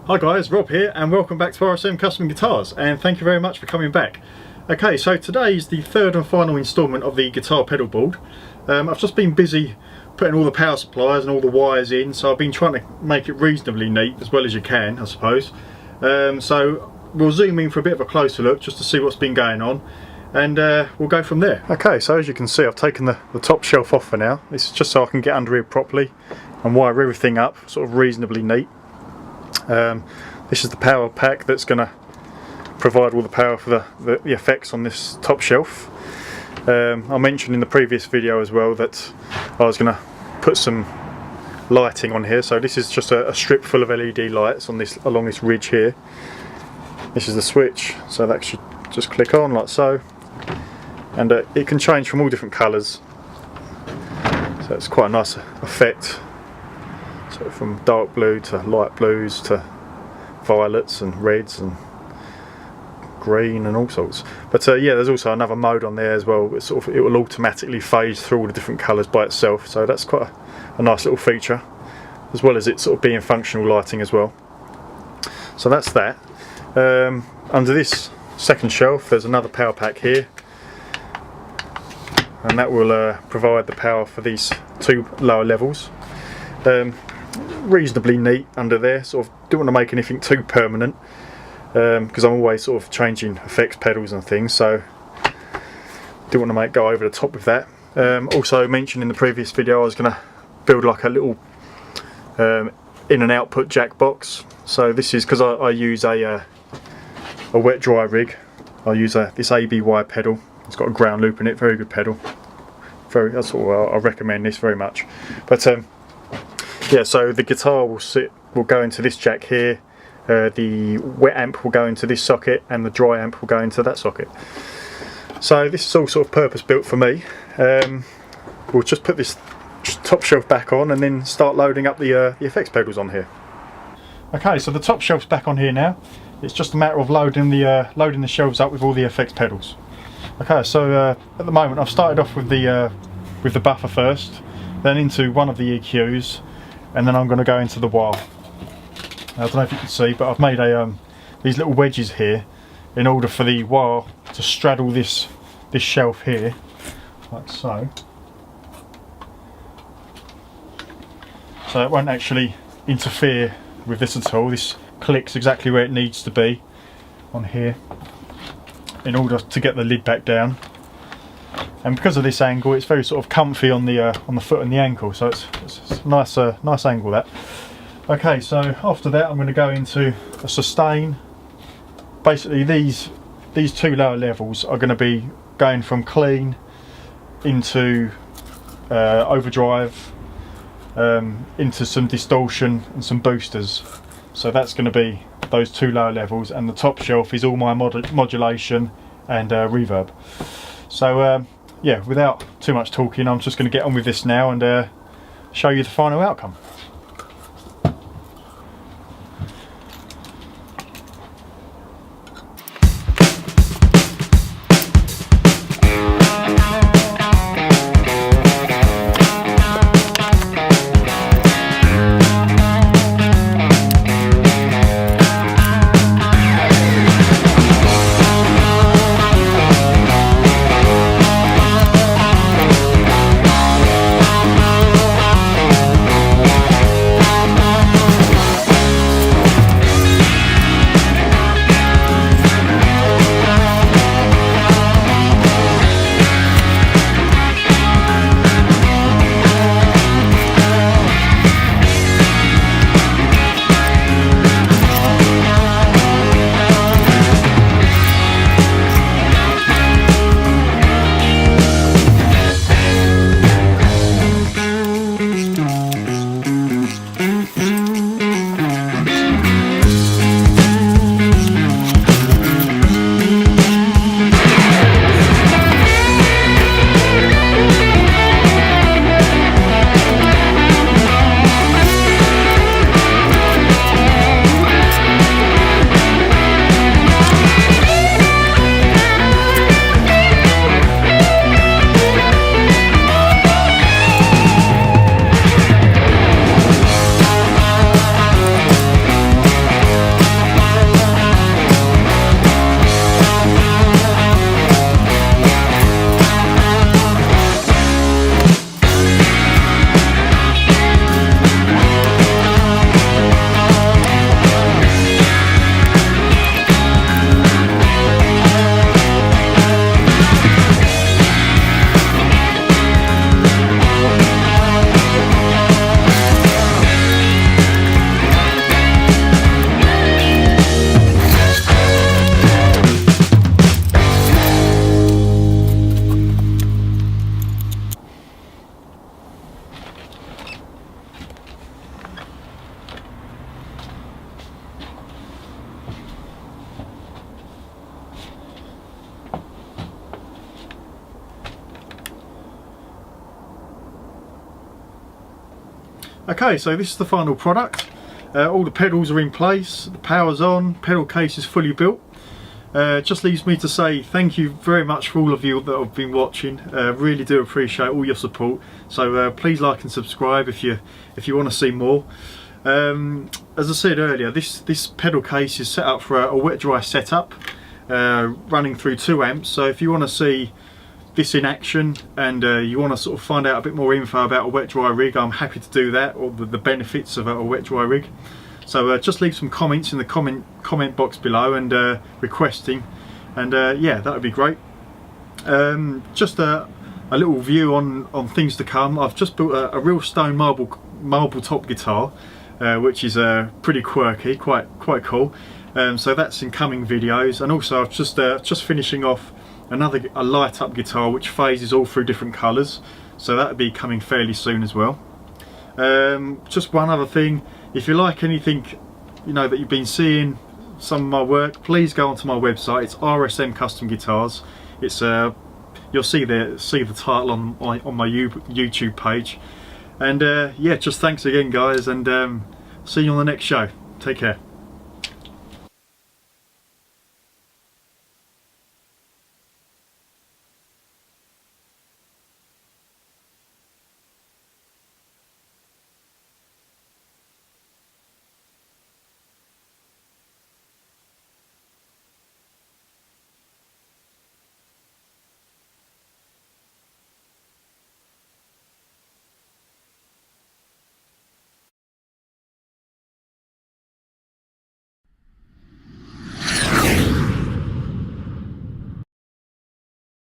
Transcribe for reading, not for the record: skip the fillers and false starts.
Hi guys, Rob here and welcome back to RSM Custom Guitars, and thank you very much for coming back. Okay, so today is the third and final instalment of the guitar pedal board. I've just been busy putting all the power supplies and all the wires in, so I've been trying to make it reasonably neat as well as you can, I suppose. So we'll zoom in for a bit of a closer look just to see what's been going on, and we'll go from there. Okay, so as you can see, I've taken the top shelf off for now. This is just so I can get under here properly and wire everything up sort of reasonably neat. This is the power pack that's going to provide all the power for the effects on this top shelf. I mentioned in the previous video as well that I was going to put some lighting on here, so this is just a strip full of LED lights on this along this ridge here. This is the switch, so that should just click on like so, and it can change from all different colours, so it's quite a nice effect. So from dark blue to light blues to violets and reds and green and all sorts. But yeah, there's also another mode on there as well. It will automatically phase through all the different colours by itself. So that's quite a nice little feature, as well as it sort of being functional lighting as well. So that's that. Under this second shelf, there's another power pack here, and that will provide the power for these two lower levels. Reasonably neat under there. Sort of don't want to make anything too permanent because I'm always sort of changing effects pedals and things, so don't want to go over the top with that. Also mentioned in the previous video, I was going to build like a little in and output jack box. So this is because I use a wet dry rig. I use this ABY pedal. It's got a ground loop in it. Very good pedal. That's all. I recommend this very much. But yeah, so the guitar will go into this jack here, the wet amp will go into this socket, and the dry amp will go into that socket. So this is all sort of purpose built for me. We'll just put this top shelf back on and then start loading up the effects pedals on here. Okay, so the top shelf's back on here now. It's just a matter of loading the shelves up with all the effects pedals. Okay, so at the moment I've started off with the buffer first, then into one of the EQs, and then I'm going to go into the wah. I don't know if you can see, but I've made these little wedges here in order for the wah to straddle this shelf here, like so. So it won't actually interfere with this at all. This clicks exactly where it needs to be on here in order to get the lid back down. And because of this angle, it's very sort of comfy on the foot and the ankle, so it's a nice angle that. Okay, so after that I'm going to go into a sustain. Basically these two lower levels are going to be going from clean into overdrive, into some distortion and some boosters. So that's going to be those two lower levels, and the top shelf is all my modulation and reverb. So yeah, without too much talking, I'm just going to get on with this now and show you the final outcome. Okay, so this is the final product. All the pedals are in place, the power's on, pedal case is fully built. Just leaves me to say thank you very much for all of you that have been watching. Really do appreciate all your support. So please like and subscribe if you want to see more. As I said earlier, this pedal case is set up for a wet dry setup, running through 2 amps. So if you want to see this in action and you want to sort of find out a bit more info about a wet dry rig, I'm happy to do that, or the benefits of a wet dry rig. So just leave some comments in the comment box below and requesting, and yeah, that would be great. Just a little view on things to come. I've just built a real stone marble top guitar, which is pretty quirky, quite cool. So that's in coming videos, and also I've just finishing off a light up guitar which phases all through different colours, so that will be coming fairly soon as well. Just one other thing, if you like anything that you've been seeing some of my work, please go onto my website. It's RSM Custom Guitars. It's you'll see the title on my YouTube page. And yeah, just thanks again guys, and see you on the next show. Take care.